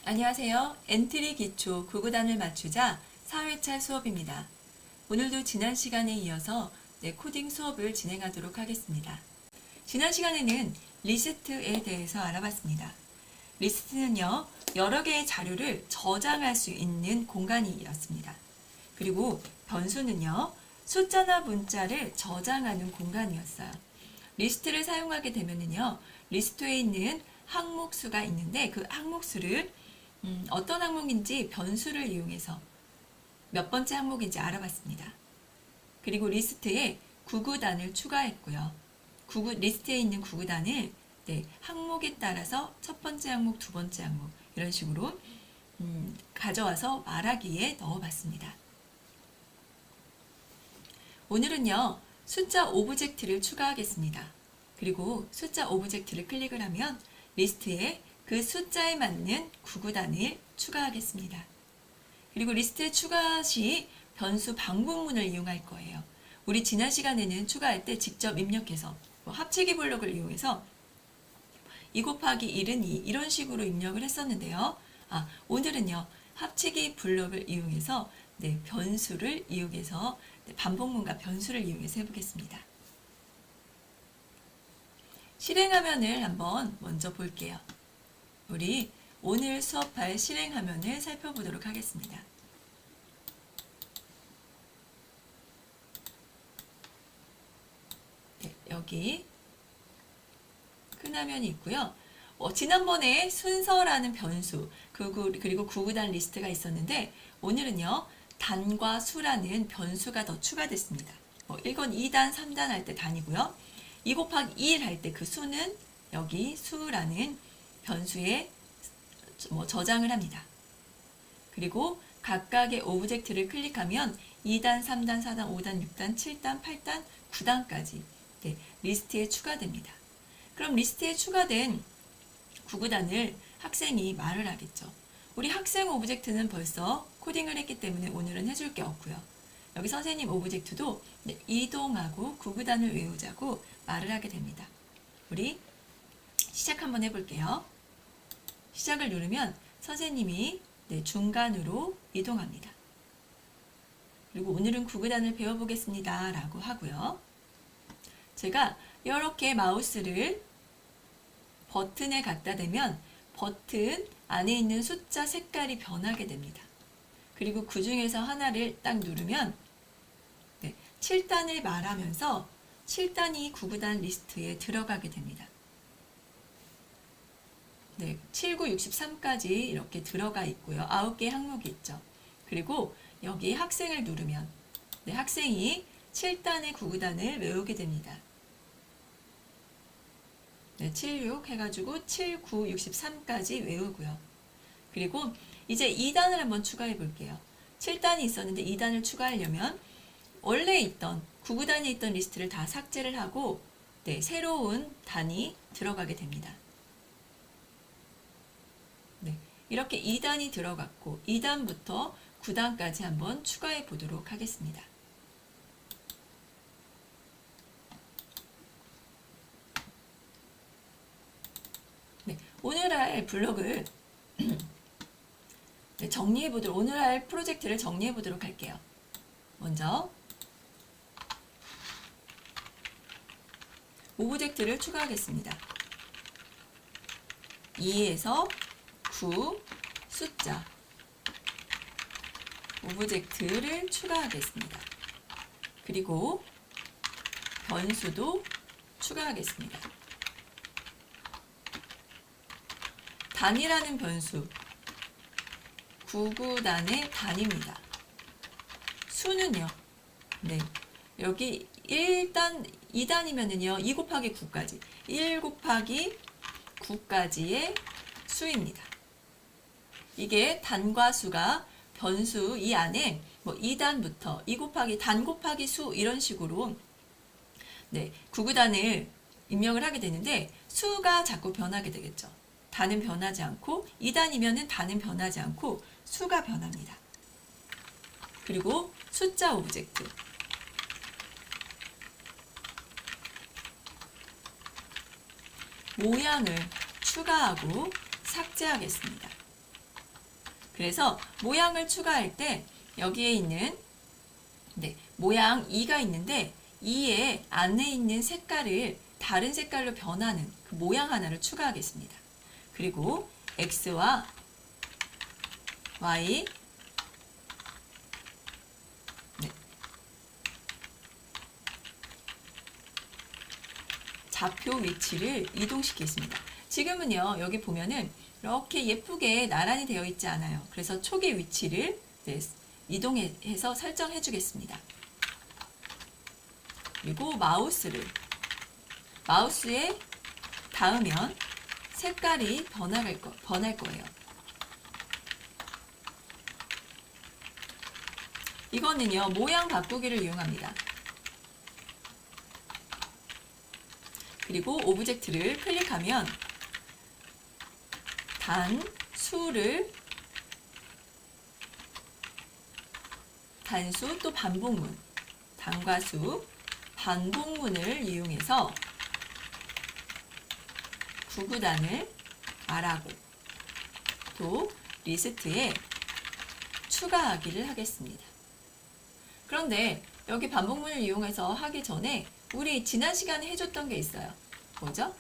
안녕하세요. 엔트리 기초 구구단을 맞추자 4회차 수업입니다. 오늘도 지난 시간에 이어서 코딩 수업을 진행하도록 하겠습니다. 지난 시간에는 리스트에 대해서 알아봤습니다. 리스트는요, 여러 개의 자료를 저장할 수 있는 공간이었습니다. 그리고 변수는요, 숫자나 문자를 저장하는 공간이었어요. 리스트를 사용하게 되면요, 리스트에 있는 항목수가 있는데 그 항목수를 어떤 항목인지 변수를 이용해서 몇 번째 항목인지 알아봤습니다. 그리고 리스트에 구구단을 추가했고요. 리스트에 있는 구구단을 항목에 따라서 첫 번째 항목, 두 번째 항목 이런 식으로 가져와서 말하기에 넣어봤습니다. 오늘은요, 숫자 오브젝트를 추가하겠습니다. 그리고 숫자 오브젝트를 클릭을 하면 리스트에 그 숫자에 맞는 구구단을 추가하겠습니다. 그리고 리스트에 추가 시 변수 방문문을 이용할 거예요. 우리 지난 시간에는 추가할 때 직접 입력해서 합치기 블록을 이용해서 2 곱하기 1은 2 이런 식으로 입력을 했었는데요. 오늘은요, 합치기 블록을 이용해서 변수를 이용해서 반복문과 변수를 이용해서 해보겠습니다. 실행화면을 한번 먼저 볼게요. 우리 오늘 수업할 실행화면을 살펴보도록 하겠습니다. 여기 큰 화면이 있고요. 지난번에 순서라는 변수 그리고 구구단 리스트가 있었는데 오늘은요, 단과 수라는 변수가 더 추가됐습니다. 이건 2단, 3단 할 때 단이고요. 2 곱하기 1 할 때 그 수는 여기 수라는 변수에 저장을 합니다. 그리고 각각의 오브젝트를 클릭하면 2단, 3단, 4단, 5단, 6단, 7단, 8단, 9단까지 리스트에 추가됩니다. 그럼 리스트에 추가된 구구단을 학생이 말을 하겠죠. 우리 학생 오브젝트는 벌써 코딩을 했기 때문에 오늘은 해줄 게 없고요. 여기 선생님 오브젝트도 이동하고 구구단을 외우자고 말을 하게 됩니다. 우리 시작 한번 해볼게요. 시작을 누르면 선생님이 중간으로 이동합니다. 그리고 오늘은 구구단을 배워보겠습니다 라고 하고요. 제가 이렇게 마우스를 버튼에 갖다 대면 버튼 안에 있는 숫자 색깔이 변하게 됩니다. 그리고 그 중에서 하나를 딱 누르면 7단을 말하면서 7단이 구구단 리스트에 들어가게 됩니다. 7, 9, 63까지 이렇게 들어가 있고요. 9개의 항목이 있죠. 그리고 여기 학생을 누르면 학생이 7단의 구구단을 외우게 됩니다. 7, 6 해가지고 7, 9, 63까지 외우고요. 그리고 이제 2단을 한번 추가해 볼게요. 7단이 있었는데 2단을 추가하려면 원래 있던 구구단에 있던 리스트를 다 삭제를 하고 새로운 단이 들어가게 됩니다. 이렇게 2단이 들어갔고 2단부터 9단까지 한번 추가해 보도록 하겠습니다. 오늘 할 블록을 오늘 할 프로젝트를 정리해 보도록 할게요. 먼저 오브젝트를 추가하겠습니다. 2에서 9 숫자 오브젝트를 추가하겠습니다. 그리고 변수도 추가하겠습니다. 단이라는 변수 구구단의 단입니다. 수는요, 여기 1단, 2단이면은요, 2 곱하기 9까지, 1 곱하기 9까지의 수입니다. 이게 단과 수가 변수 이 안에 2단부터 2 곱하기 단 곱하기 수 이런 식으로 구구단을 입력을 하게 되는데 수가 자꾸 변하게 되겠죠. 단은 변하지 않고 2단이면은 단은 변하지 않고 수가 변합니다. 그리고 숫자 오브젝트 모양을 추가하고 삭제하겠습니다. 그래서 모양을 추가할 때 여기에 있는 모양 2가 있는데 2의 안에 있는 색깔을 다른 색깔로 변하는 그 모양 하나를 추가하겠습니다. 그리고 X와 Y 좌표 위치를 이동시키겠습니다. 지금은요, 여기 보면은 이렇게 예쁘게 나란히 되어 있지 않아요. 그래서 촉의 위치를 이동해서 설정해 주겠습니다. 그리고 마우스에 닿으면 색깔이 변할 거예요. 이거는요, 모양 바꾸기를 이용합니다. 그리고 오브젝트를 클릭하면 단수 또 반복문, 단과 수, 반복문을 이용해서 구구단을 말하고 또 리스트에 추가하기를 하겠습니다. 그런데 여기 반복문을 이용해서 하기 전에 우리 지난 시간에 해줬던 게 있어요. 뭐죠?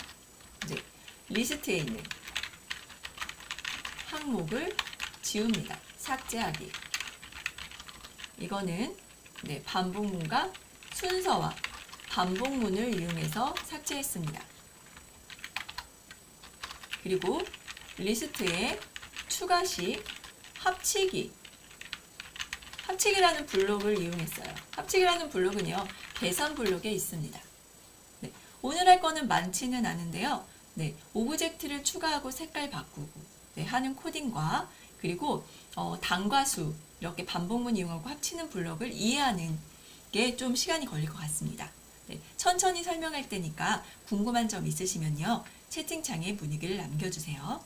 이제 리스트에 있는 항목을 지웁니다. 삭제하기. 이거는 반복문과 순서와 반복문을 이용해서 삭제했습니다. 그리고 리스트에 추가시 합치기라는 블록을 이용했어요. 합치기라는 블록은요, 계산 블록에 있습니다. 오늘 할 거는 많지는 않은데요. 오브젝트를 추가하고 색깔 바꾸고 하는 코딩과 그리고 단과 수 이렇게 반복문 이용하고 합치는 블록을 이해하는 게 좀 시간이 걸릴 것 같습니다. 천천히 설명할 테니까 궁금한 점 있으시면요, 채팅창에 문의를 남겨주세요.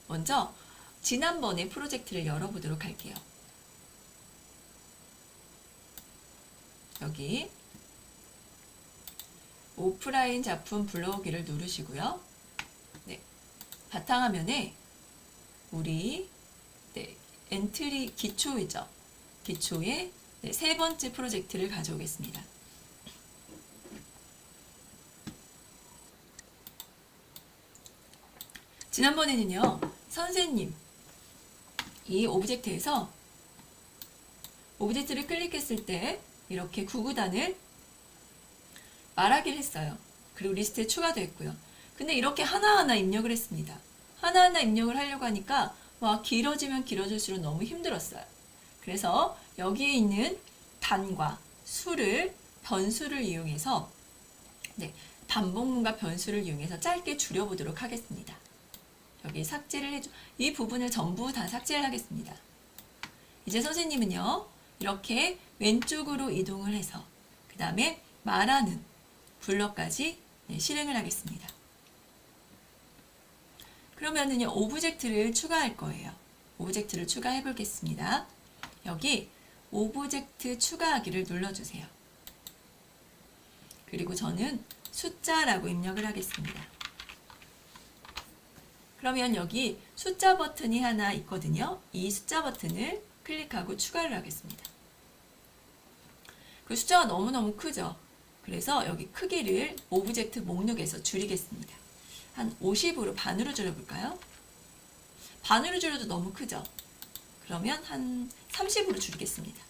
먼저 지난번에 프로젝트를 열어보도록 할게요. 여기 오프라인 작품 불러오기를 누르시고요. 바탕화면에 우리 엔트리 기초이죠. 기초의 세 번째 프로젝트를 가져오겠습니다. 지난번에는요, 선생님 이 오브젝트에서 오브젝트를 클릭했을 때 이렇게 구구단을 말하기를 했어요. 그리고 리스트에 추가됐고요. 근데 이렇게 하나하나 입력을 했습니다. 하나하나 입력을 하려고 하니까 길어지면 길어질수록 너무 힘들었어요. 그래서 여기에 있는 단과 수를 변수를 이용해서 반복문과 변수를 이용해서 짧게 줄여보도록 하겠습니다. 여기 삭제를 해줘. 이 부분을 전부 다 삭제를 하겠습니다. 이제 선생님은요, 이렇게 왼쪽으로 이동을 해서 그 다음에 말하는 블럭까지 실행을 하겠습니다. 그러면은요, 오브젝트를 추가할 거예요. 오브젝트를 추가해 보겠습니다. 여기 오브젝트 추가하기를 눌러주세요. 그리고 저는 숫자라고 입력을 하겠습니다. 그러면 여기 숫자 버튼이 하나 있거든요. 이 숫자 버튼을 클릭하고 추가를 하겠습니다. 그 숫자가 너무너무 크죠. 그래서 여기 크기를 오브젝트 목록에서 줄이겠습니다. 한 50으로 반으로 줄여볼까요? 반으로 줄여도 너무 크죠. 그러면 한 30으로 줄이겠습니다.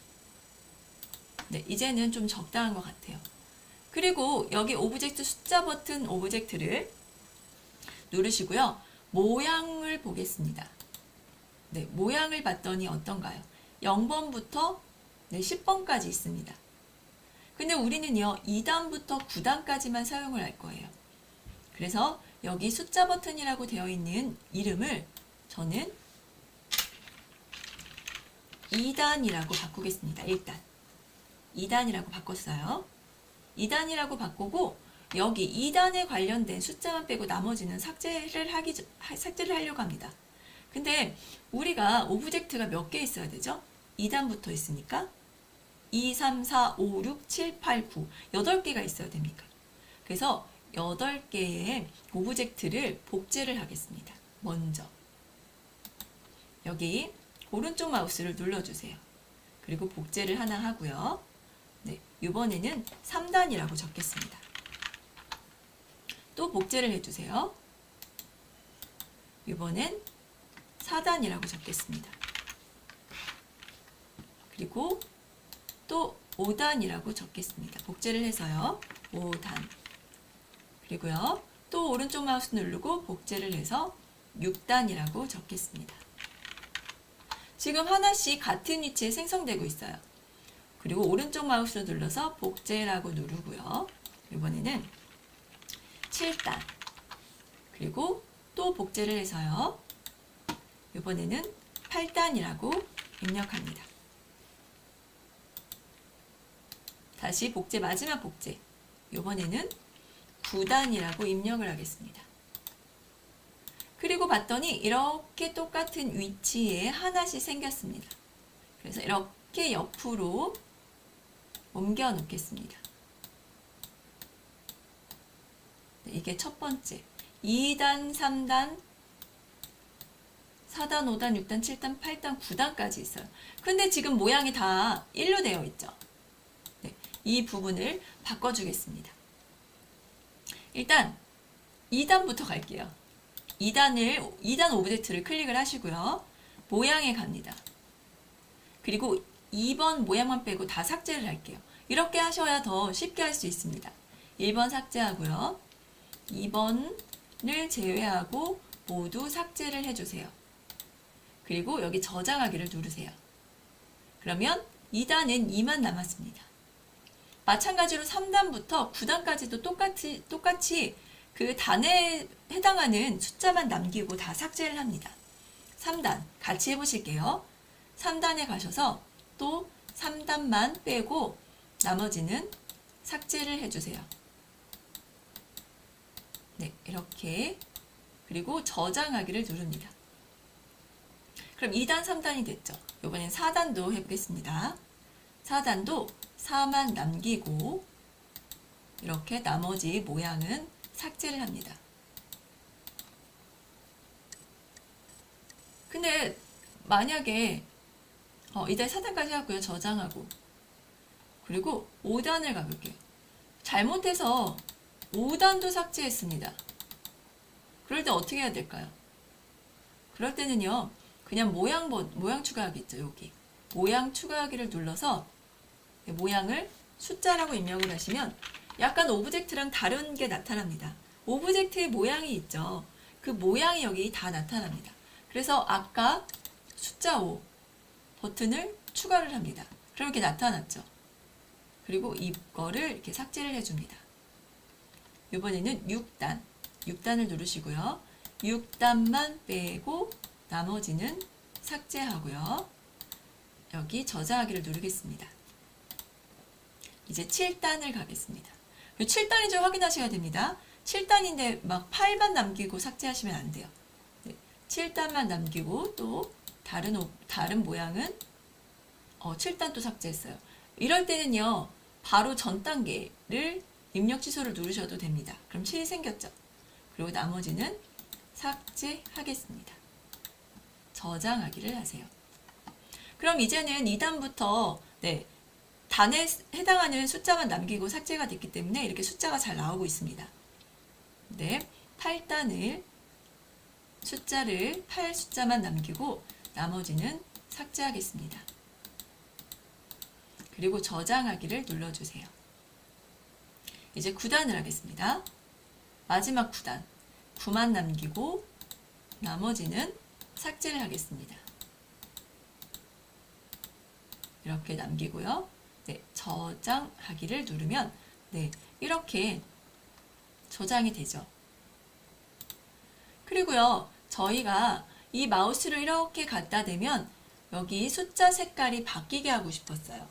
이제는 좀 적당한 것 같아요. 그리고 여기 오브젝트 숫자 버튼 오브젝트를 누르시고요. 모양을 보겠습니다. 모양을 봤더니 어떤가요? 0번부터 10번까지 있습니다. 근데 우리는요, 2단부터 9단까지만 사용을 할 거예요. 그래서 여기 숫자 버튼이라고 되어 있는 이름을 저는 2단이라고 바꾸겠습니다. 일단 2단이라고 바꿨어요. 2단이라고 바꾸고 여기 2단에 관련된 숫자만 빼고 나머지는 삭제를 하려고 합니다. 근데 우리가 오브젝트가 몇 개 있어야 되죠? 2단부터 있으니까 2, 3, 4, 5, 6, 7, 8, 9 8개가 있어야 됩니까? 그래서 8개의 오브젝트를 복제를 하겠습니다. 먼저 여기 오른쪽 마우스를 눌러주세요. 그리고 복제를 하나 하고요. 네, 이번에는 3단이라고 적겠습니다. 또 복제를 해주세요. 이번엔 4단이라고 적겠습니다. 그리고 또 5단이라고 적겠습니다. 복제를 해서요. 5단. 그리고요. 또 오른쪽 마우스 누르고 복제를 해서 6단이라고 적겠습니다. 지금 하나씩 같은 위치에 생성되고 있어요. 그리고 오른쪽 마우스를 눌러서 복제라고 누르고요. 이번에는 7단. 그리고 또 복제를 해서요. 이번에는 8단이라고 입력합니다. 다시 복제, 마지막 복제. 이번에는 9단이라고 입력을 하겠습니다. 그리고 봤더니 이렇게 똑같은 위치에 하나씩 생겼습니다. 그래서 이렇게 옆으로 옮겨 놓겠습니다. 이게 첫 번째. 2단, 3단, 4단, 5단, 6단, 7단, 8단, 9단까지 있어요. 근데 지금 모양이 다 1로 되어 있죠. 네, 이 부분을 바꿔주겠습니다. 일단 2단부터 갈게요. 2단 오브젝트를 클릭을 하시고요. 모양에 갑니다. 그리고 2번 모양만 빼고 다 삭제를 할게요. 이렇게 하셔야 더 쉽게 할 수 있습니다. 1번 삭제하고요. 2번을 제외하고 모두 삭제를 해주세요. 그리고 여기 저장하기를 누르세요. 그러면 2단은 2만 남았습니다. 마찬가지로 3단부터 9단까지도 똑같이 그 단에 해당하는 숫자만 남기고 다 삭제를 합니다. 3단 같이 해보실게요. 3단에 가셔서 또 3단만 빼고 나머지는 삭제를 해주세요. 네, 이렇게. 그리고 저장하기를 누릅니다. 그럼 2단, 3단이 됐죠. 이번엔 4단도 해보겠습니다. 4단도 4만 남기고 이렇게 나머지 모양은 삭제를 합니다. 근데 만약에 2단, 4단까지 하고요. 저장하고 그리고 5단을 가볼게요. 잘못해서 5단도 삭제했습니다. 그럴 때 어떻게 해야 될까요? 그럴 때는요. 그냥 모양 추가하기 있죠. 여기 모양 추가하기를 눌러서 모양을 숫자라고 입력을 하시면 약간 오브젝트랑 다른 게 나타납니다. 오브젝트의 모양이 있죠. 그 모양이 여기 다 나타납니다. 그래서 아까 숫자 5 버튼을 추가를 합니다. 그럼 이렇게 나타났죠. 그리고 이거를 이렇게 삭제를 해줍니다. 이번에는 6단을 누르시고요. 6단만 빼고 나머지는 삭제하고요. 여기 저장하기를 누르겠습니다. 이제 7단을 가겠습니다. 7단인지 확인하셔야 됩니다. 7단인데 막 8만 남기고 삭제하시면 안 돼요. 네, 7단만 남기고 또 다른 모양은 7단 또 삭제했어요. 이럴 때는요. 바로 전 단계를 입력 취소를 누르셔도 됩니다. 그럼 7이 생겼죠. 그리고 나머지는 삭제하겠습니다. 저장하기를 하세요. 그럼 이제는 2단부터 단에 해당하는 숫자만 남기고 삭제가 됐기 때문에 이렇게 숫자가 잘 나오고 있습니다. 8단을 8 숫자만 남기고 나머지는 삭제하겠습니다. 그리고 저장하기를 눌러주세요. 이제 9단을 하겠습니다. 마지막 9단 9만 남기고 나머지는 삭제를 하겠습니다. 이렇게 남기고요. 저장하기를 누르면 이렇게 저장이 되죠. 그리고요. 저희가 이 마우스를 이렇게 갖다 대면 여기 숫자 색깔이 바뀌게 하고 싶었어요.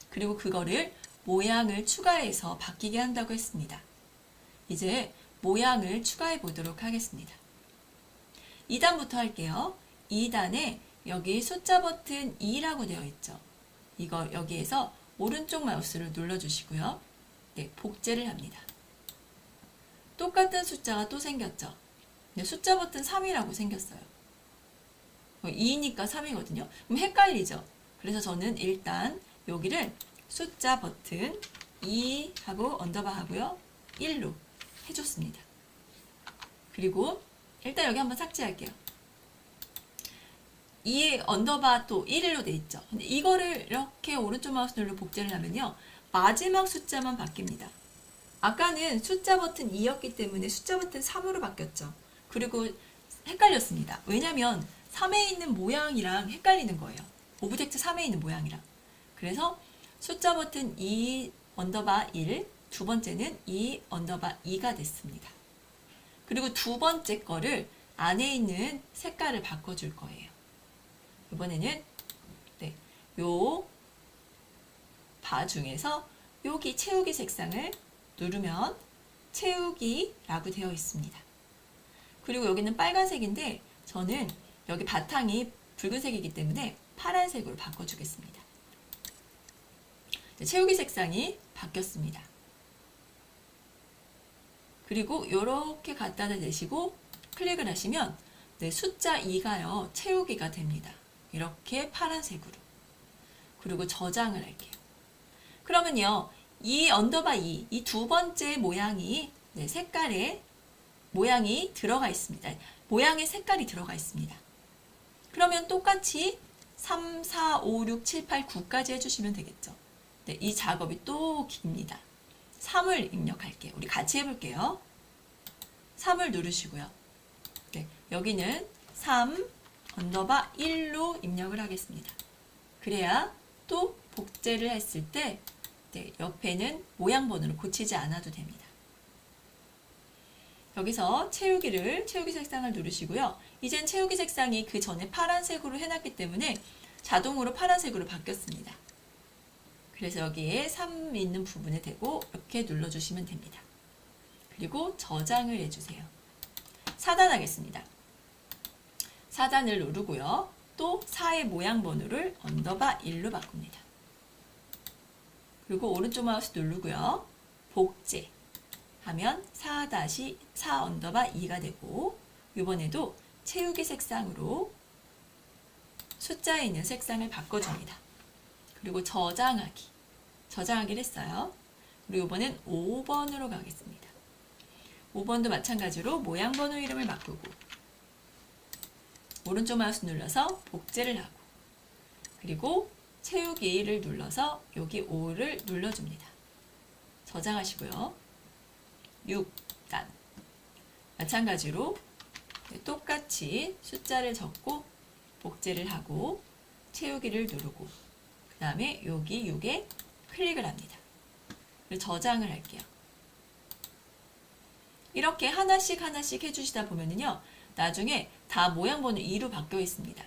그리고 그거를 모양을 추가해서 바뀌게 한다고 했습니다. 이제 모양을 추가해 보도록 하겠습니다. 2단부터 할게요. 2단에 여기 숫자 버튼 2라고 되어 있죠. 이거 여기에서 오른쪽 마우스를 눌러주시고요. 복제를 합니다. 똑같은 숫자가 또 생겼죠. 숫자 버튼 3이라고 생겼어요. 2니까 3이거든요. 그럼 헷갈리죠. 그래서 저는 일단 여기를 숫자 버튼 2 하고 언더바 하고요. 1로 해줬습니다. 그리고 일단 여기 한번 삭제할게요. 2 언더바 또 1로 돼 있죠. 근데 이거를 이렇게 오른쪽 마우스 눌러 복제를 하면요. 마지막 숫자만 바뀝니다. 아까는 숫자 버튼 2였기 때문에 숫자 버튼 3으로 바뀌었죠. 그리고 헷갈렸습니다. 왜냐면 3에 있는 모양이랑 헷갈리는 거예요. 오브젝트 3에 있는 모양이랑. 그래서 숫자 버튼 2 언더바 1, 두 번째는 2 언더바 2가 됐습니다. 그리고 두 번째 거를 안에 있는 색깔을 바꿔줄 거예요. 이번에는 네, 요 바 중에서 여기 채우기 색상을 누르면 채우기라고 되어 있습니다. 그리고 여기는 빨간색인데 저는 여기 바탕이 붉은색이기 때문에 파란색으로 바꿔주겠습니다. 채우기 색상이 바뀌었습니다. 그리고 이렇게 갖다 대시고 클릭을 하시면 네, 숫자 2가요. 채우기가 됩니다. 이렇게 파란색으로. 그리고 저장을 할게요. 그러면요. 2 언더바 2, 이 두 번째 모양이 네, 색깔에 모양이 들어가 있습니다. 모양의 색깔이 들어가 있습니다. 그러면 똑같이 3, 4, 5, 6, 7, 8, 9까지 해주시면 되겠죠. 네, 이 작업이 또 깁니다. 3을 입력할게요. 우리 같이 해볼게요. 3을 누르시고요. 네, 여기는 3 언더바 1로 입력을 하겠습니다. 그래야 또 복제를 했을 때 네, 옆에는 모양 번호를 고치지 않아도 됩니다. 여기서 채우기 색상을 누르시고요. 이젠 채우기 색상이 그 전에 파란색으로 해놨기 때문에 자동으로 파란색으로 바뀌었습니다. 그래서 여기에 3 있는 부분에 대고 이렇게 눌러주시면 됩니다. 그리고 저장을 해주세요. 사단하겠습니다. 사단을 누르고요. 또 4의 모양 번호를 언더바 1로 바꿉니다. 그리고 오른쪽 마우스 누르고요. 복제 하면 4-4 언더바 2가 되고 이번에도 채우기 색상으로 숫자에 있는 색상을 바꿔줍니다. 그리고 저장하기를 했어요. 그리고 이번엔 5번으로 가겠습니다. 5번도 마찬가지로 모양 번호 이름을 바꾸고 오른쪽 마우스 눌러서 복제를 하고 그리고 채우기를 눌러서 여기 5를 눌러줍니다. 저장하시고요. 6단 마찬가지로 똑같이 숫자를 적고 복제를 하고 채우기를 누르고 그 다음에 여기 6에 클릭을 합니다. 그리고 저장을 할게요. 이렇게 하나씩 해주시다 보면요. 나중에 다 모양 번호 2로 바뀌어 있습니다.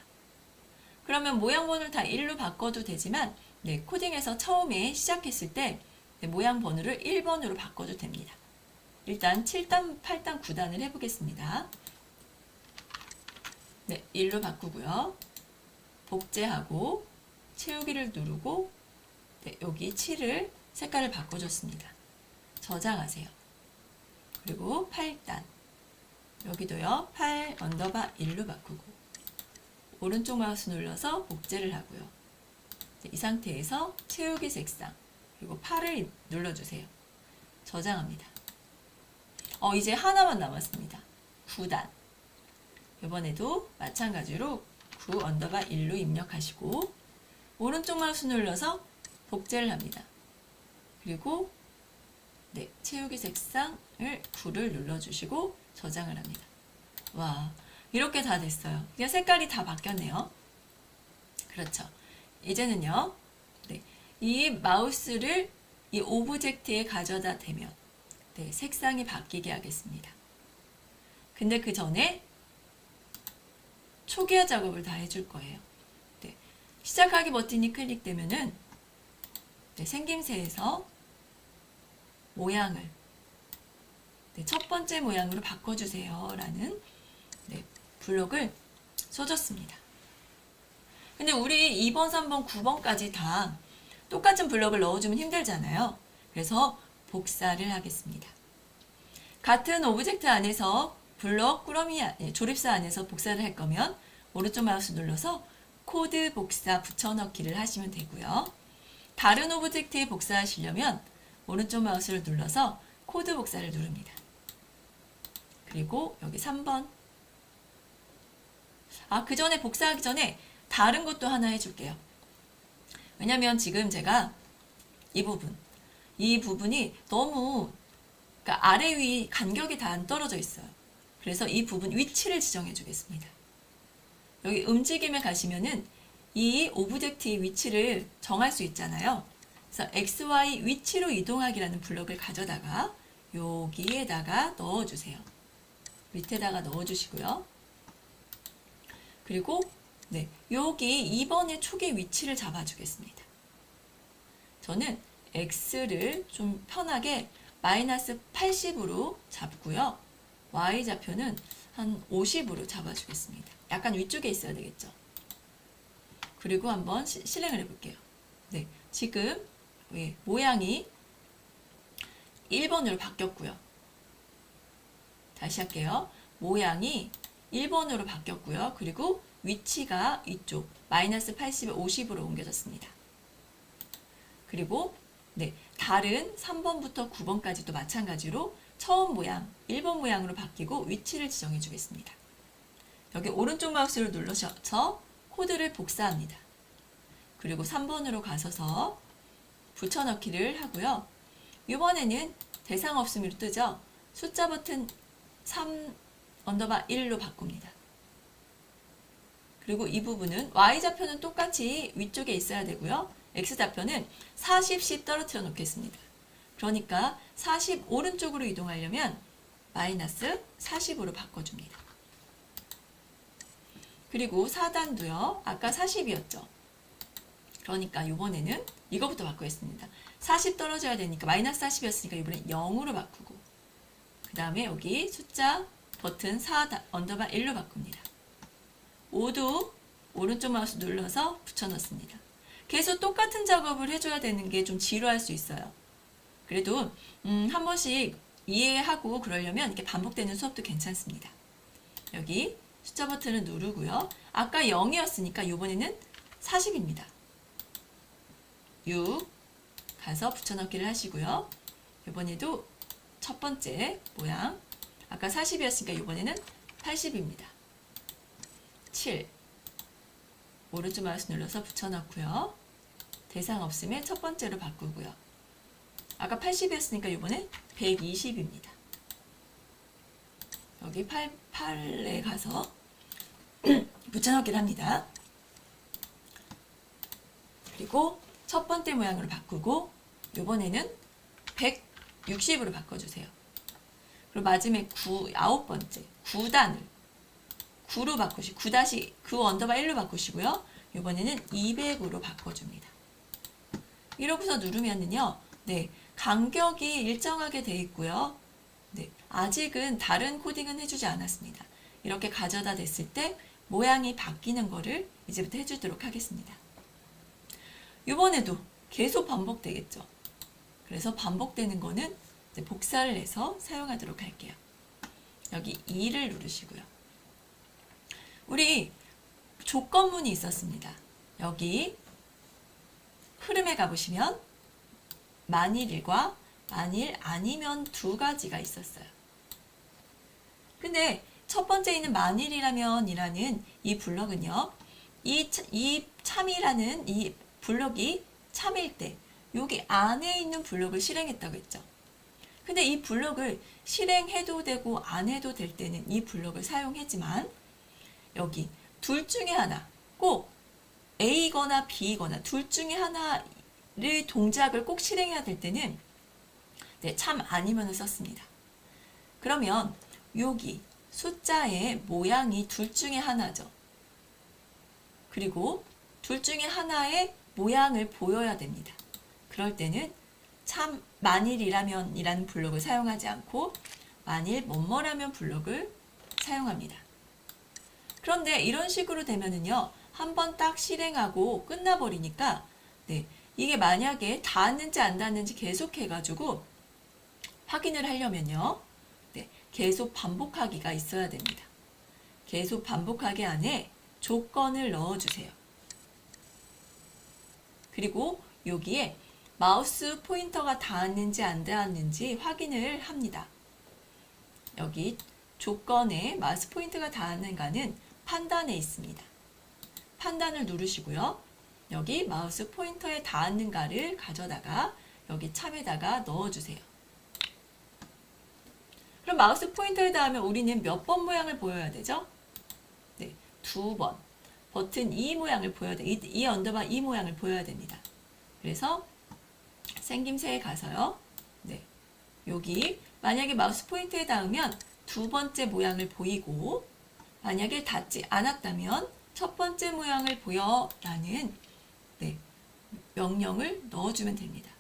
그러면 모양 번호를 다 1로 바꿔도 되지만 네, 코딩에서 처음에 시작했을 때 네, 모양 번호를 1번으로 바꿔도 됩니다. 일단 7단, 8단, 9단을 해보겠습니다. 네, 1로 바꾸고요. 복제하고 채우기를 누르고 네, 여기 7을 색깔을 바꿔줬습니다. 저장하세요. 그리고 8단 여기도요. 8 언더바 1로 바꾸고 오른쪽 마우스 눌러서 복제를 하고요. 이 상태에서 채우기 색상 그리고 8을 눌러주세요. 저장합니다. 이제 하나만 남았습니다. 9단 이번에도 마찬가지로 9 언더바 1로 입력하시고 오른쪽 마우스 눌러서 복제를 합니다. 그리고 네, 채우기 색상을 9를 눌러주시고 저장을 합니다. 와, 이렇게 다 됐어요. 그냥 색깔이 다 바뀌었네요. 그렇죠. 이제는요, 네, 이 마우스를 이 오브젝트에 가져다 대면 네, 색상이 바뀌게 하겠습니다. 근데 그 전에 초기화 작업을 다 해줄 거예요. 네, 시작하기 버튼이 클릭되면은 네, 생김새에서 모양을 네, 첫 번째 모양으로 바꿔주세요 라는 네, 블록을 써줬습니다. 근데 우리 2번, 3번, 9번까지 다 똑같은 블록을 넣어주면 힘들잖아요. 그래서 복사를 하겠습니다. 같은 오브젝트 안에서 블록, 꾸러미, 조립사 안에서 복사를 할 거면 오른쪽 마우스 눌러서 코드 복사 붙여넣기를 하시면 되고요. 다른 오브젝트에 복사하시려면 오른쪽 마우스를 눌러서 코드 복사를 누릅니다. 그리고 여기 3번. 그 전에 복사하기 전에 다른 것도 하나 해줄게요. 왜냐면 지금 제가 이 부분이 너무 그러니까 아래 위 간격이 다 안 떨어져 있어요. 그래서 이 부분 위치를 지정해 주겠습니다. 여기 움직임에 가시면은 이 오브젝트의 위치를 정할 수 있잖아요. 그래서 XY 위치로 이동하기라는 블럭을 가져다가 여기에다가 넣어주세요. 밑에다가 넣어주시고요. 그리고 여기 2번의 촉의 위치를 잡아주겠습니다. 저는 X를 좀 편하게 마이너스 80으로 잡고요. Y좌표는 한 50으로 잡아주겠습니다. 약간 위쪽에 있어야 되겠죠. 그리고 한번 실행을 해볼게요. 지금 모양이 1번으로 바뀌었고요. 다시 할게요. 모양이 1번으로 바뀌었고요. 그리고 위치가 이쪽 마이너스 80에 50으로 옮겨졌습니다. 그리고 다른 3번부터 9번까지도 마찬가지로 처음 모양 1번 모양으로 바뀌고 위치를 지정해 주겠습니다. 여기 오른쪽 마우스를 눌러서 코드를 복사합니다. 그리고 3번으로 가셔서 붙여넣기를 하고요. 이번에는 대상 없음으로 뜨죠. 숫자 버튼 3_1로 바꿉니다. 그리고 이 부분은 Y좌표는 똑같이 위쪽에 있어야 되고요. X좌표는 40씩 떨어뜨려 놓겠습니다. 그러니까 40 오른쪽으로 이동하려면 마이너스 40으로 바꿔줍니다. 그리고 4단도요. 아까 40이었죠. 그러니까 이번에는 이거부터 바꾸겠습니다. 40 떨어져야 되니까 마이너스 40이었으니까 이번에 0으로 바꾸고 그 다음에 여기 숫자 버튼 4_1로 바꿉니다. 5도 오른쪽 마우스 눌러서 붙여넣습니다. 계속 똑같은 작업을 해줘야 되는 게 좀 지루할 수 있어요. 그래도 한 번씩 이해하고 그러려면 이렇게 반복되는 수업도 괜찮습니다. 여기 숫자 버튼을 누르고요. 아까 0이었으니까 이번에는 40입니다. 6 가서 붙여넣기를 하시고요. 이번에도 첫 번째 모양 아까 40이었으니까 이번에는 80입니다. 7 오른쪽 마우스 눌러서 붙여넣고요. 대상 없으면 첫 번째로 바꾸고요. 아까 80이었으니까 이번엔 120입니다. 여기 8에 가서 붙여넣기를 합니다. 그리고 첫 번째 모양으로 바꾸고 이번에는 160으로 바꿔주세요. 그리고 마지막에 9번째 9단을 9로 바꾸시고 9_9_1로 바꾸시고요. 이번에는 200으로 바꿔줍니다. 이러고서 누르면은요. 간격이 일정하게 되어 있고요. 아직은 다른 코딩은 해주지 않았습니다. 이렇게 가져다 댔을 때 모양이 바뀌는 거를 이제부터 해주도록 하겠습니다. 이번에도 계속 반복되겠죠. 그래서 반복되는 거는 복사를 해서 사용하도록 할게요. 여기 2를 누르시고요. 우리 조건문이 있었습니다. 여기 흐름에 가보시면 만일일과 만일 아니면 두 가지가 있었어요. 근데 첫 번째 있는 만일이라면 이라는 이 블럭은요. 이 참이라는 이 블럭이 참일 때 여기 안에 있는 블럭을 실행했다고 했죠. 근데 이 블럭을 실행해도 되고 안 해도 될 때는 이 블럭을 사용했지만 여기 둘 중에 하나 꼭 A거나 B거나 둘 중에 하나를 동작을 꼭 실행해야 될 때는 참 아니면을 썼습니다. 그러면 여기 숫자의 모양이 둘 중에 하나죠. 그리고 둘 중에 하나의 모양을 보여야 됩니다. 그럴 때는 참 만일이라면 이라는 블록을 사용하지 않고 만일 뭐뭐라면 블록을 사용합니다. 그런데 이런 식으로 되면은요. 한번 딱 실행하고 끝나버리니까 이게 만약에 닿았는지 안 닿았는지 계속 해가지고 확인을 하려면요. 계속 반복하기가 있어야 됩니다. 계속 반복하기 안에 조건을 넣어주세요. 그리고 여기에 마우스 포인터가 닿았는지 안 닿았는지 확인을 합니다. 여기 조건에 마우스 포인트가 닿았는가는 판단에 있습니다. 판단을 누르시고요. 여기 마우스 포인터에 닿았는가를 가져다가 여기 참에다가 넣어주세요. 그럼 마우스 포인터에 닿으면 우리는 몇 번 모양을 보여야 되죠? 네, 2번. 버튼 E 모양을 보여야 돼. 이 언더바 E 모양을 보여야 됩니다. 그래서 생김새에 가서요. 네, 여기 만약에 마우스 포인트에 닿으면 두 번째 모양을 보이고 만약에 닿지 않았다면 첫 번째 모양을 보여라는 네, 명령을 넣어주면 됩니다.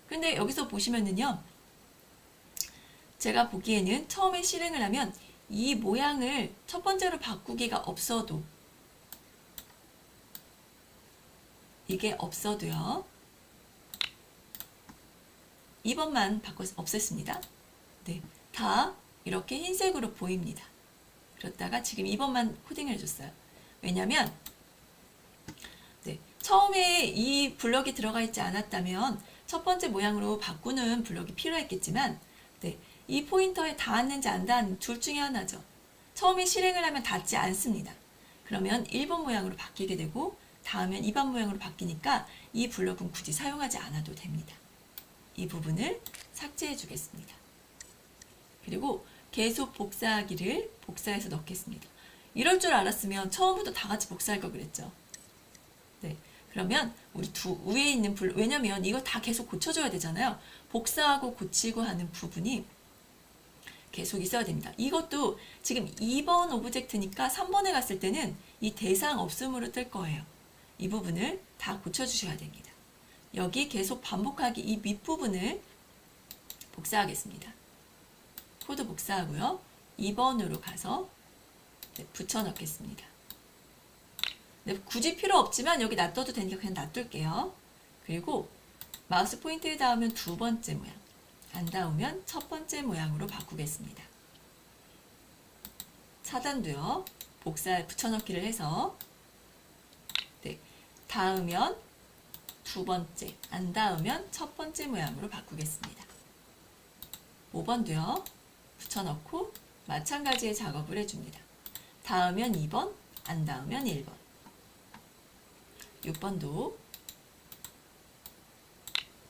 근데 여기서 보시면은요. 제가 보기에는 처음에 실행을 하면 이 모양을 첫 번째로 바꾸기가 없어도 이게 없어도요. 2번만 없앴습니다. 네, 다 이렇게 흰색으로 보입니다. 그렇다가 지금 2번만 코딩을 해줬어요. 왜냐면 네, 처음에 이 블럭이 들어가 있지 않았다면 첫 번째 모양으로 바꾸는 블럭이 필요했겠지만 네, 이 포인터에 닿았는지 안 닿았는지 둘 중에 하나죠. 처음에 실행을 하면 닿지 않습니다. 그러면 1번 모양으로 바뀌게 되고 다음엔 2번 모양으로 바뀌니까 이 블럭은 굳이 사용하지 않아도 됩니다. 이 부분을 삭제해 주겠습니다. 그리고 계속 복사하기를 복사해서 넣겠습니다. 이럴 줄 알았으면 처음부터 다 같이 복사할 걸 그랬죠. 네, 그러면 우리 위에 있는 왜냐면 이거 다 계속 고쳐줘야 되잖아요. 복사하고 고치고 하는 부분이 계속 있어야 됩니다. 이것도 지금 2번 오브젝트니까 3번에 갔을 때는 이 대상 없음으로 뜰 거예요. 이 부분을 다 고쳐주셔야 됩니다. 여기 계속 반복하기 이 밑부분을 복사하겠습니다. 코드 복사하고요. 2번으로 가서 네, 붙여 넣겠습니다. 네, 굳이 필요 없지만 여기 놔둬도 되니까 그냥 놔둘게요. 그리고 마우스 포인트에 닿으면 두 번째 모양, 안 닿으면 첫 번째 모양으로 바꾸겠습니다. 차단도요. 복사 붙여넣기를 해서 네, 닿으면 두 번째, 안 닿으면 첫 번째 모양으로 바꾸겠습니다. 5번도요. 붙여넣고 마찬가지의 작업을 해줍니다. 닿으면 2번, 안 닿으면 1번. 6번도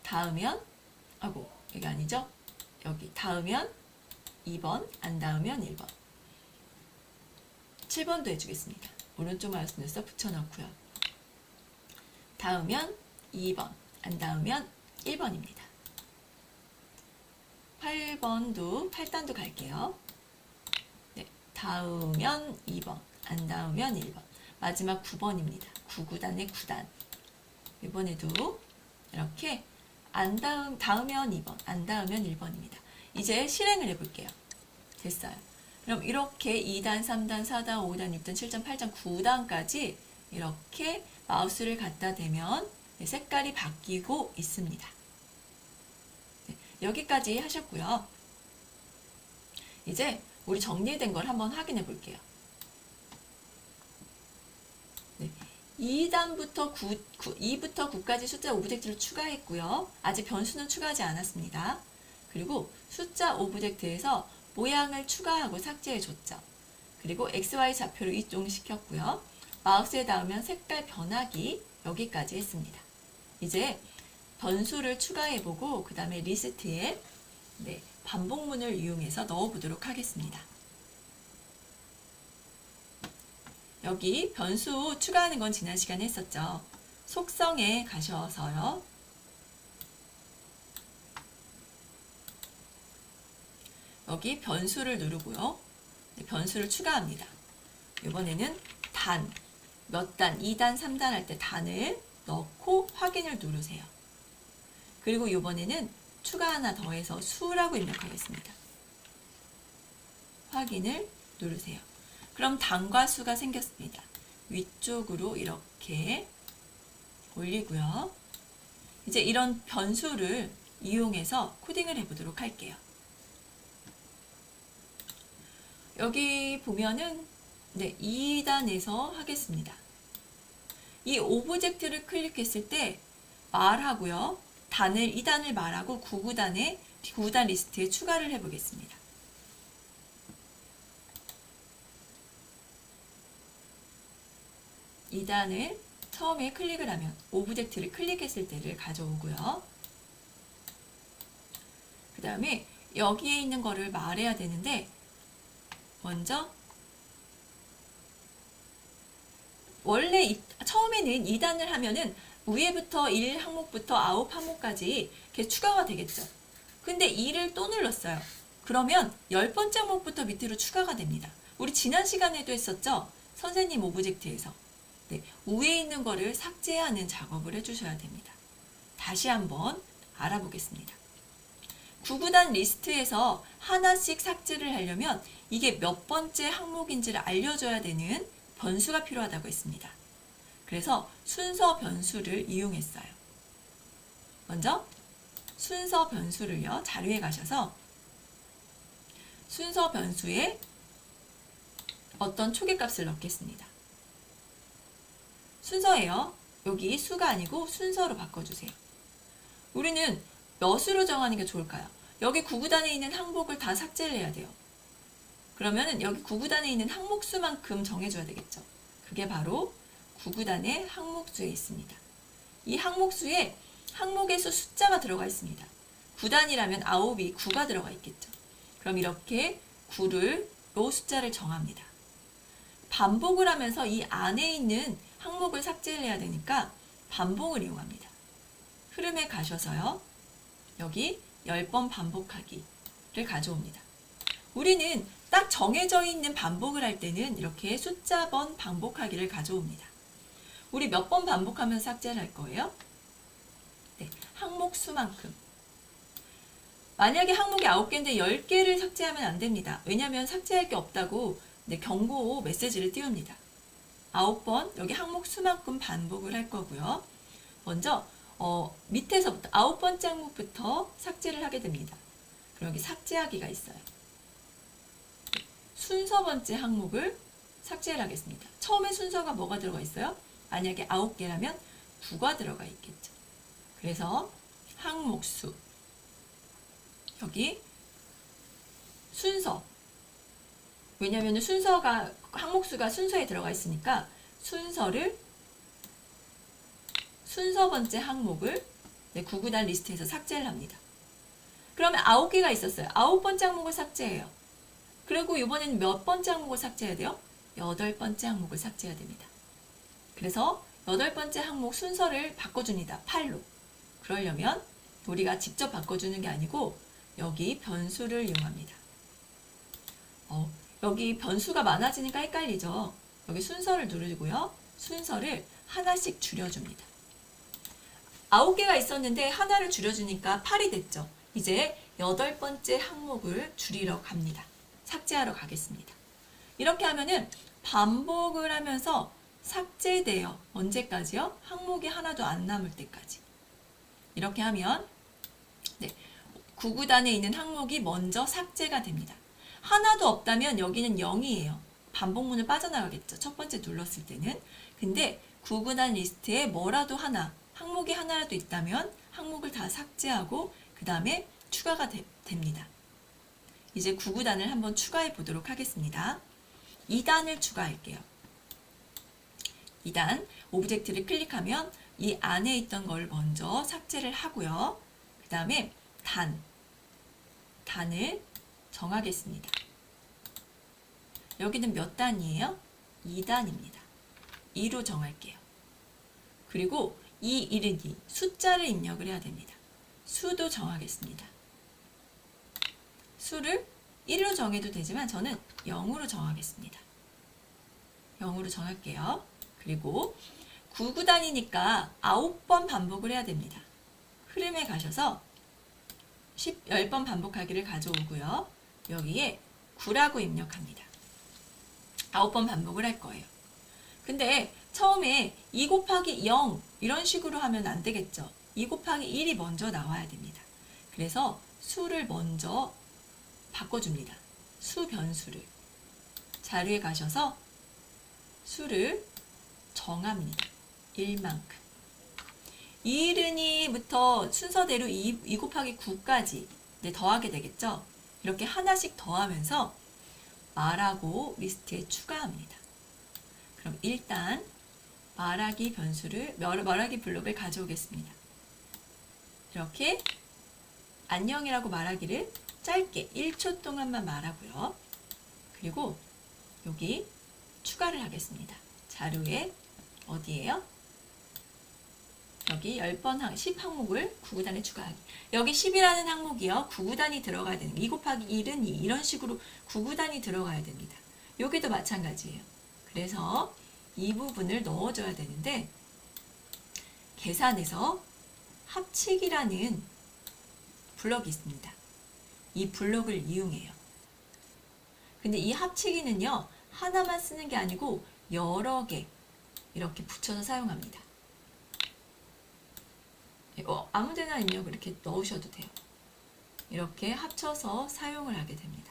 닿으면 여기 아니죠? 여기 닿으면 2번, 안 닿으면 1번. 7번도 해주겠습니다. 오른쪽 마우스 눌러서 붙여넣고요. 닿으면 2번, 안 닿으면 1번입니다. 8번도 8단도 갈게요. 네, 닿으면 2번, 안 닿으면 1번. 마지막 9번입니다. 9구단의 9단. 이번에도 이렇게 닿으면 2번, 안 닿으면 1번입니다. 이제 실행을 해볼게요. 됐어요. 그럼 이렇게 2단, 3단, 4단, 5단, 6단, 7단, 8단, 9단까지 이렇게 마우스를 갖다 대면 색깔이 바뀌고 있습니다. 네, 여기까지 하셨고요. 이제 우리 정리된 걸 한번 확인해 볼게요. 네, 2단부터 2부터 9까지 숫자 오브젝트를 추가했고요. 아직 변수는 추가하지 않았습니다. 그리고 숫자 오브젝트에서 모양을 추가하고 삭제해 줬죠. 그리고 XY 좌표로 이동시켰고요. 마우스에 닿으면 색깔 변하기 여기까지 했습니다. 이제 변수를 추가해보고 그 다음에 리스트에 네, 반복문을 이용해서 넣어보도록 하겠습니다. 여기 변수 추가하는 건 지난 시간에 했었죠. 속성에 가셔서요. 여기 변수를 누르고요. 네, 변수를 추가합니다. 이번에는 단, 몇 단, 2단, 3단 할 때 단을 넣고 확인을 누르세요. 그리고 이번에는 추가 하나 더해서 수라고 입력하겠습니다. 확인을 누르세요. 그럼 단과 수가 생겼습니다. 위쪽으로 이렇게 올리고요. 이제 이런 변수를 이용해서 코딩을 해보도록 할게요. 여기 보면은 2단에서 하겠습니다. 이 오브젝트를 클릭했을 때 말하고요. 2단을 말하고 구구단 리스트에 추가를 해보겠습니다. 이 단을 처음에 클릭을 하면 오브젝트를 클릭했을 때를 가져오고요. 그 다음에 여기에 있는 거를 말해야 되는데 먼저 원래 처음에는 2단을 하면은 위에부터 1항목부터 9항목까지 이렇게 추가가 되겠죠. 근데 2를 또 눌렀어요. 그러면 10번째 항목부터 밑으로 추가가 됩니다. 우리 지난 시간에도 했었죠? 선생님 오브젝트에서. 위에 있는 거를 삭제하는 작업을 해주셔야 됩니다. 다시 한번 알아보겠습니다. 구구단 리스트에서 하나씩 삭제를 하려면 이게 몇 번째 항목인지를 알려줘야 되는 변수가 필요하다고 했습니다. 그래서 순서 변수를 이용했어요. 먼저 순서 변수를요. 자료에 가셔서 순서 변수에 어떤 초계값을 넣겠습니다. 순서예요. 여기 수가 아니고 순서로 바꿔주세요. 우리는 몇으로 정하는 게 좋을까요? 여기 구구단에 있는 항목을 다 삭제를 해야 돼요. 그러면은 여기 구구단에 있는 항목 수만큼 정해줘야 되겠죠. 그게 바로 구구단의 항목수에 있습니다. 이 항목수에 항목의 수 숫자가 들어가 있습니다. 9단이라면 9이 9가 들어가 있겠죠. 그럼 이렇게 9로 숫자를 정합니다. 반복을 하면서 이 안에 있는 항목을 삭제를 해야 되니까 반복을 이용합니다. 흐름에 가셔서요. 여기 10번 반복하기를 가져옵니다. 우리는 딱 정해져 있는 반복을 할 때는 이렇게 숫자 번 반복하기를 가져옵니다. 우리 몇 번 반복하면서 삭제를 할 거예요? 항목 수만큼. 만약에 항목이 9개인데 10개를 삭제하면 안 됩니다. 왜냐하면 삭제할 게 없다고 경고 메시지를 띄웁니다. 9번 여기 항목 수만큼 반복을 할 거고요. 먼저 밑에서부터 9번째 항목부터 삭제를 하게 됩니다. 그럼 여기 삭제하기가 있어요. 순서 번째 항목을 삭제를 하겠습니다. 처음에 순서가 뭐가 들어가 있어요? 만약에 9개라면 9가 들어가 있겠죠. 그래서 항목수 여기 순서 왜냐하면 순서가 항목수가 순서에 들어가 있으니까 순서를 순서 번째 항목을 구구단 리스트에서 삭제를 합니다. 그러면 9개가 있었어요. 9번째 항목을 삭제해요. 그리고 이번에는 몇 번째 항목을 삭제해야 돼요? 8번째 항목을 삭제해야 됩니다. 그래서 8번째 항목 순서를 바꿔줍니다. 8로. 그러려면 우리가 직접 바꿔주는 게 아니고 여기 변수를 이용합니다. 여기 변수가 많아지니까 헷갈리죠. 여기 순서를 누르고요. 순서를 하나씩 줄여줍니다. 9개가 있었는데 하나를 줄여주니까 8이 됐죠. 이제 8번째 항목을 줄이러 갑니다. 삭제하러 가겠습니다. 이렇게 하면은 반복을 하면서 삭제돼요. 언제까지요? 항목이 하나도 안 남을 때까지. 이렇게 하면 구구단에 있는 항목이 먼저 삭제가 됩니다. 하나도 없다면 여기는 0이에요. 반복문을 빠져나가겠죠. 첫 번째 눌렀을 때는. 근데 구구단 리스트에 뭐라도 하나, 항목이 하나라도 있다면 항목을 다 삭제하고 그 다음에 추가가 됩니다. 이제 구구단을 한번 추가해 보도록 하겠습니다. 2단을 추가할게요. 2단 오브젝트를 클릭하면 이 안에 있던 걸 먼저 삭제를 하고요. 그 다음에 단을 정하겠습니다. 여기는 몇 단이에요? 2단입니다. 2로 정할게요. 그리고 이 이르기 숫자를 입력을 해야 됩니다. 수도 정하겠습니다. 수를 1로 정해도 되지만 저는 0으로 정하겠습니다. 0으로 정할게요. 그리고 구구단이니까 9번 반복을 해야 됩니다. 흐름에 가셔서 10번 반복하기를 가져오고요. 여기에 9라고 입력합니다. 9번 반복을 할 거예요. 근데 처음에 2 곱하기 0 이런 식으로 하면 안 되겠죠. 2 곱하기 1이 먼저 나와야 됩니다. 그래서 수를 먼저 바꿔줍니다. 수 변수를. 자료에 가셔서 수를 정합니다. 1만큼. 2일은이부터 순서대로 2 곱하기 9까지 더하게 되겠죠. 이렇게 하나씩 더하면서 말하고 리스트에 추가합니다. 그럼 일단 말하기 변수를 말하기 블록을 가져오겠습니다. 이렇게 안녕이라고 말하기를 짧게 1초 동안만 말하고요. 그리고 여기 추가를 하겠습니다. 자료에 어디에요? 여기 10번 10항목을 구구단에 추가하기. 여기 10이라는 항목이요. 구구단이 들어가야 되는 2 곱하기 1은 2 이런 식으로 구구단이 들어가야 됩니다. 여기도 마찬가지예요. 그래서 이 부분을 넣어줘야 되는데 계산에서 합치기라는 블럭이 있습니다. 이 블럭을 이용해요. 근데 이 합치기는요. 하나만 쓰는 게 아니고 여러 개 이렇게 붙여서 사용합니다. 아무데나 입력을 이렇게 넣으셔도 돼요. 이렇게 합쳐서 사용을 하게 됩니다.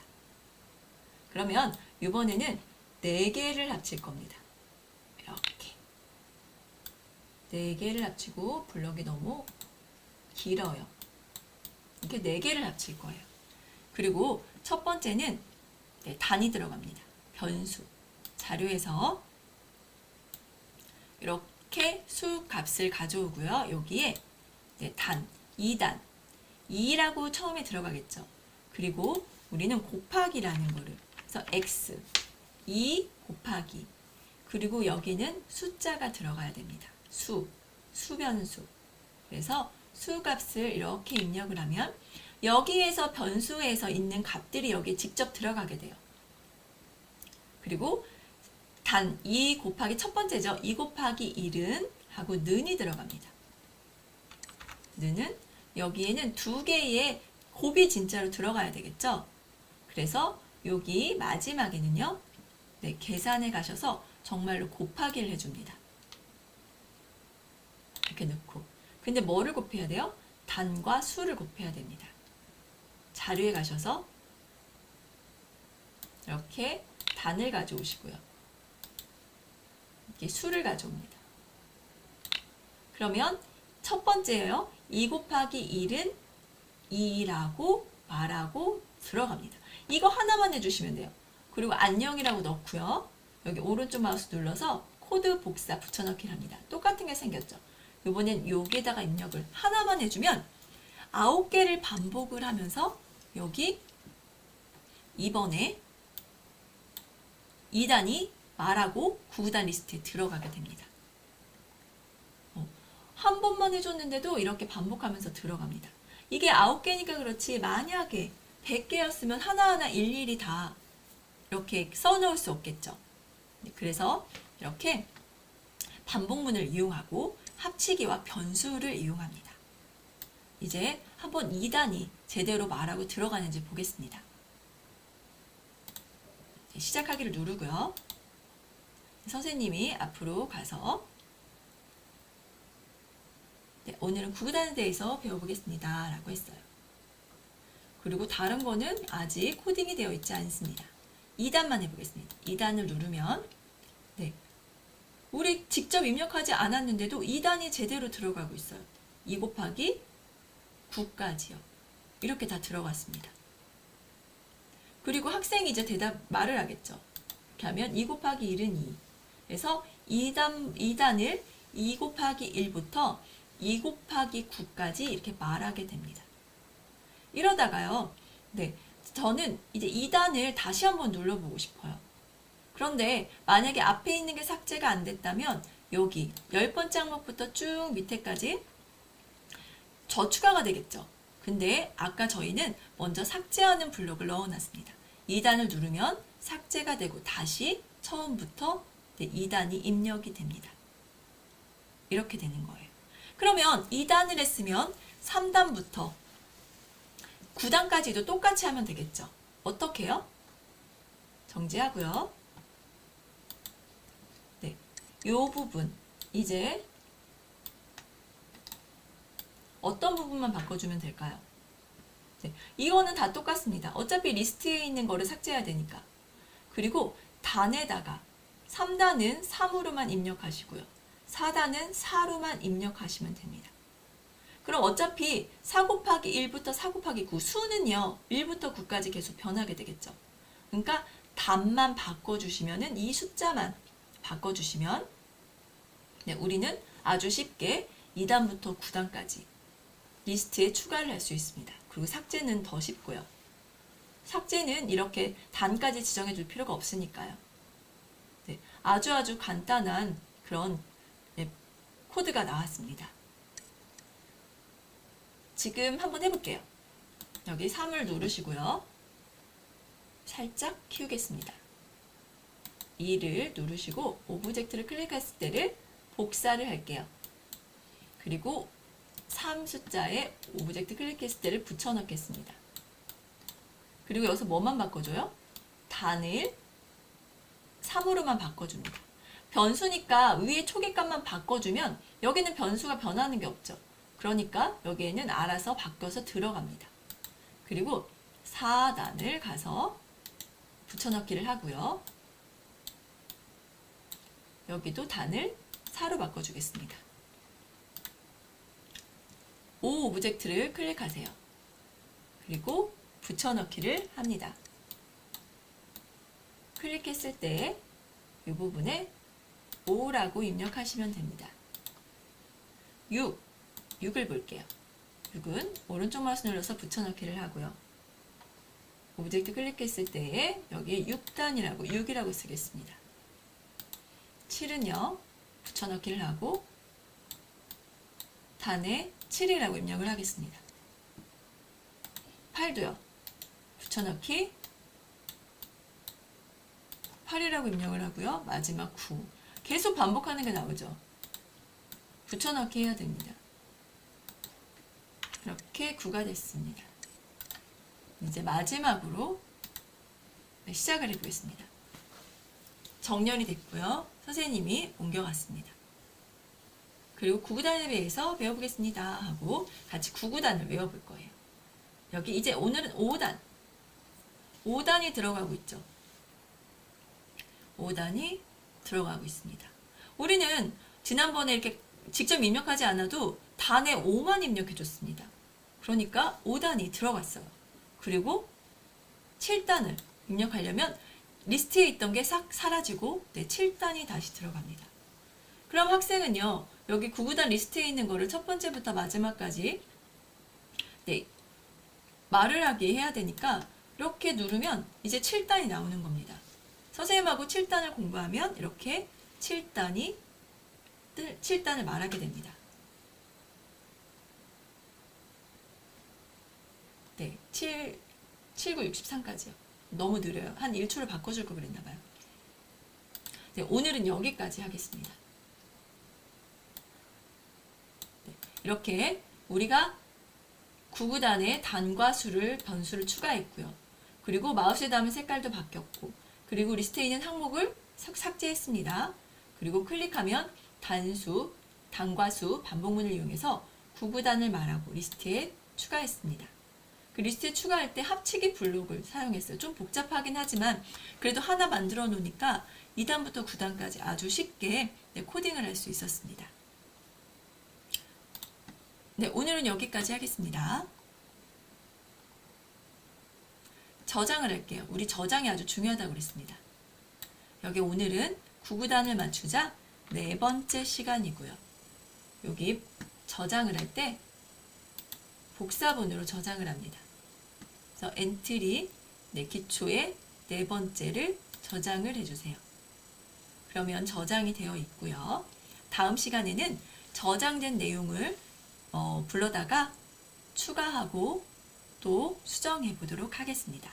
그러면 이번에는 4개를 합칠 겁니다. 이렇게 4개를 합치고 블럭이 너무 길어요. 이렇게 4개를 합칠 거예요. 그리고 첫 번째는 단이 들어갑니다. 변수. 자료에서 이렇게 수 값을 가져오고요. 여기에 단, 2단. 2라고 처음에 들어가겠죠. 그리고 우리는 곱하기라는 거를. 그래서 x, 2 곱하기. 그리고 여기는 숫자가 들어가야 됩니다. 수변수. 그래서 수 값을 이렇게 입력을 하면 여기에서 변수에서 있는 값들이 여기에 직접 들어가게 돼요. 그리고 단 2 곱하기 첫 번째죠. 2 곱하기 1은 하고 는이 들어갑니다. 는은 여기에는 2개의 곱이 진짜로 들어가야 되겠죠. 그래서 여기 마지막에는요. 계산에 가셔서 정말로 곱하기를 해줍니다. 이렇게 넣고. 근데 뭐를 곱해야 돼요? 단과 수를 곱해야 됩니다. 자료에 가셔서 이렇게 단을 가져오시고요. 이렇게 수를 가져옵니다. 그러면 첫 번째예요. 2 곱하기 1은 2라고 말하고 들어갑니다. 이거 하나만 해주시면 돼요. 그리고 안녕이라고 넣고요. 여기 오른쪽 마우스 눌러서 코드 복사 붙여넣기를 합니다. 똑같은 게 생겼죠. 이번엔 여기에다가 입력을 하나만 해주면 9개를 반복을 하면서 여기 2번에 2단이 말하고 구구단 리스트에 들어가게 됩니다. 한 번만 해줬는데도 이렇게 반복하면서 들어갑니다. 이게 9개니까 그렇지 만약에 100개였으면 하나하나 일일이 다 이렇게 써놓을 수 없겠죠. 그래서 이렇게 반복문을 이용하고 합치기와 변수를 이용합니다. 이제 한번 2단이 제대로 말하고 들어가는지 보겠습니다. 시작하기를 누르고요. 선생님이 앞으로 가서 오늘은 구구단에 대해서 배워보겠습니다. 라고 했어요. 그리고 다른 거는 아직 코딩이 되어 있지 않습니다. 2단만 해보겠습니다. 2단을 누르면 우리 직접 입력하지 않았는데도 2단이 제대로 들어가고 있어요. 2 곱하기 9까지요. 이렇게 다 들어갔습니다. 그리고 학생이 이제 말을 하겠죠. 이렇게 하면 2 곱하기 1은 2. 그래서 2단을 2 곱하기 1부터 2 곱하기 9까지 이렇게 말하게 됩니다. 이러다가요. 저는 이제 2단을 다시 한번 눌러보고 싶어요. 그런데 만약에 앞에 있는 게 삭제가 안 됐다면 여기 10번째 항목부터 쭉 밑에까지 저추가가 되겠죠. 근데 아까 저희는 먼저 삭제하는 블록을 넣어놨습니다. 2단을 누르면 삭제가 되고 다시 처음부터 2단이 입력이 됩니다. 이렇게 되는 거예요. 그러면 2단을 했으면 3단부터 9단까지도 똑같이 하면 되겠죠. 어떻게 해요? 정지하고요. 이 부분 이제 어떤 부분만 바꿔주면 될까요? 이거는 다 똑같습니다. 어차피 리스트에 있는 거를 삭제해야 되니까. 그리고 단에다가 3단은 3으로만 입력하시고요. 4단은 4로만 입력하시면 됩니다. 그럼 어차피 4 곱하기 1부터 4 곱하기 9 수는요. 1부터 9까지 계속 변하게 되겠죠. 그러니까 단만 바꿔주시면은 이 숫자만 바꿔주시면 네, 우리는 아주 쉽게 2단부터 9단까지 리스트에 추가를 할 수 있습니다. 그리고 삭제는 더 쉽고요. 삭제는 이렇게 단까지 지정해 줄 필요가 없으니까요. 네, 아주 간단한 그런 네, 코드가 나왔습니다. 지금 한번 해볼게요. 여기 3을 누르시고요. 살짝 키우겠습니다. 2를 누르시고 오브젝트를 클릭했을 때를 복사를 할게요. 그리고 3 숫자에 오브젝트 클릭했을 때를 붙여넣겠습니다. 그리고 여기서 뭐만 바꿔줘요? 단을 3으로만 바꿔줍니다. 변수니까 위에 초계값만 바꿔주면 여기는 변수가 변하는 게 없죠. 그러니까 여기에는 알아서 바뀌어서 들어갑니다. 그리고 4단을 가서 붙여넣기를 하고요. 여기도 단을 4로 바꿔주겠습니다. 5 오브젝트를 클릭하세요. 그리고 붙여넣기를 합니다. 클릭했을 때 이 부분에 5라고 입력하시면 됩니다. 6을 볼게요. 6은 오른쪽 마우스 눌러서 붙여넣기를 하고요. 오브젝트 클릭했을 때 여기에 6단이라고 6이라고 쓰겠습니다. 7은요. 붙여넣기를 하고 단에 7이라고 입력을 하겠습니다. 8도요. 붙여넣기 8이라고 입력을 하고요. 마지막 9. 계속 반복하는 게 나오죠. 붙여넣기 해야 됩니다. 이렇게 9가 됐습니다. 이제 마지막으로 시작을 해보겠습니다. 정렬이 됐고요. 선생님이 옮겨갔습니다. 그리고 9구단에 대해서 배워보겠습니다 하고 같이 9구단을 외워볼 거예요. 여기 이제 오늘은 5단이 들어가고 있죠. 5단이 들어가고 있습니다. 우리는 지난번에 이렇게 직접 입력하지 않아도 단에 5만 입력해 줬습니다. 그러니까 5단이 들어갔어요. 그리고 7단을 입력하려면 리스트에 있던 게 싹 사라지고 7단이 다시 들어갑니다. 그럼 학생은요. 여기 9구단 리스트에 있는 거를 첫 번째부터 마지막까지 말을 하게 해야 되니까 이렇게 누르면 이제 7단이 나오는 겁니다. 선생님하고 7단을 공부하면 이렇게 7단을 말하게 됩니다. 네, 7, 9, 63까지요. 너무 느려요. 한 1초를 바꿔줄 걸 그랬나봐요. 네, 오늘은 여기까지 하겠습니다. 네, 이렇게 우리가 9구단에 단과 수를 변수를 추가했고요. 그리고 마우스에 담은 색깔도 바뀌었고 그리고 리스트에 있는 항목을 삭제했습니다. 그리고 클릭하면 단수, 단과 수, 반복문을 이용해서 9구단을 말하고 리스트에 추가했습니다. 그 리스트에 추가할 때 합치기 블록을 사용했어요. 좀 복잡하긴 하지만 그래도 하나 만들어 놓으니까 2단부터 9단까지 아주 쉽게 코딩을 할 수 있었습니다. 네, 오늘은 여기까지 하겠습니다. 저장을 할게요. 우리 저장이 아주 중요하다고 그랬습니다. 여기 오늘은 9구단을 맞추자 4번째 시간이고요. 여기 저장을 할 때 복사본으로 저장을 합니다. 그래서 엔트리 기초에 4번째를 저장을 해주세요. 그러면 저장이 되어 있고요. 다음 시간에는 저장된 내용을 불러다가 추가하고 또 수정해 보도록 하겠습니다.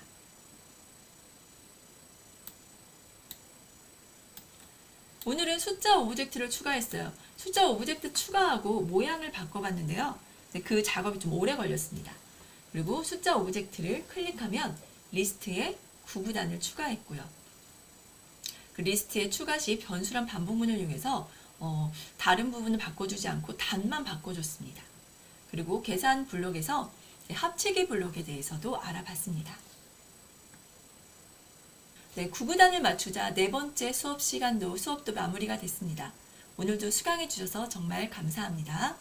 오늘은 숫자 오브젝트를 추가했어요. 숫자 오브젝트 추가하고 모양을 바꿔봤는데요. 그 작업이 좀 오래 걸렸습니다. 그리고 숫자 오브젝트를 클릭하면 리스트에 9구단을 추가했고요. 그 리스트에 추가 시 변수란 반복문을 이용해서 다른 부분을 바꿔주지 않고 단만 바꿔줬습니다. 그리고 계산 블록에서 합치기 블록에 대해서도 알아봤습니다. 네, 구구단을 맞추자 네 번째 수업도 마무리가 됐습니다. 오늘도 수강해 주셔서 정말 감사합니다.